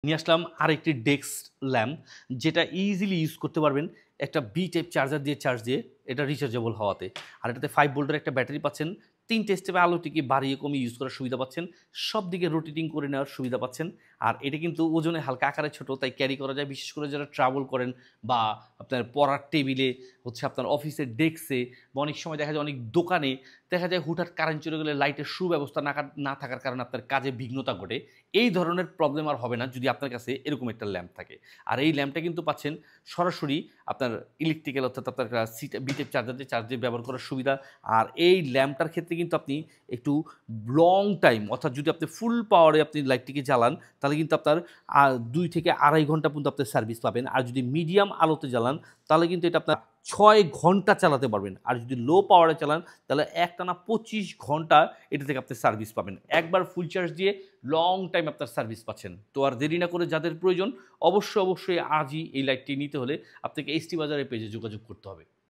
নিয়ে আসলাম আরেকটি desk lamp যেটা ইজিলি ইউজ করতে পারবেন একটা বি টাইপ চার্জার দিয়ে চার্জ দিয়ে এটা রিচার্জেবল হওয়াতে। আর এটাতে 5 ভোল্টের একটা ব্যাটারি পাচ্ছেন, 3টে স্টেপে আলোটিকে বাড়িয়ে কমিয়ে ইউজ করার সুবিধা পাচ্ছেন, সব দিকে রোটেটিং করে নেওয়ার সুবিধা পাচ্ছেন। আর এটা কিন্তু ওজনে হালকা আকারে ছোট, তাই ক্যারি করা যায়। বিশেষ করে যারা ট্রাভেল করেন বা আপনার পড়ার টেবিলে, আপনার অফিসের ডেস্কে বা অনেক সময় দেখা যায় অনেক দোকানে দেখা যায় হুটহাট কারেন্ট চলে গেলে লাইটের সুব্যবস্থা না থাকার কারণে আপনার কাজে বিঘ্নতা ঘটে। এই ধরনের প্রবলেম আর হবে না যদি আপনার কাছে এরকম একটা ল্যাম্প থাকে। আর এই ল্যাম্পটা কিন্তু পাচ্ছেন সরাসরি আপনার ইলেকট্রিক্যাল, অর্থাৎ আপনার বি টাইপ চার্জার দিয়ে চার্জ দিয়ে ব্যবহার করার সুবিধা। আর এই ল্যাম্পটার ক্ষেত্রে কিন্তু আপনি একটু লং টাইম, অর্থাৎ যদি আপনি ফুল পাওয়ারে আপনি লাইটটিকে জ্বালান তাহলে কিন্তু আপনার ২ থেকে ২.৫ ঘন্টা পর্যন্ত আপনি সার্ভিস পাবেন। আর যদি মিডিয়াম আলোতে জ্বালান তাহলে কিন্তু এটা আপনার ৬ ঘন্টা চালাতে পারবেন। আর যদি লো পাওয়ারে চালান তাহলে একটানা ২৫ ঘন্টা এটা থেকে আপনি সার্ভিস পাবেন। একবার ফুল চার্জ দিয়ে লং টাইম আপনার সার্ভিস পাচ্ছেন। তো আর দেরি না করে যাদের প্রয়োজন অবশ্যই আজই এই লাইটটি নিতে হলে আপনাকে এসটি বাজারের পেজে যোগাযোগ করতে হবে।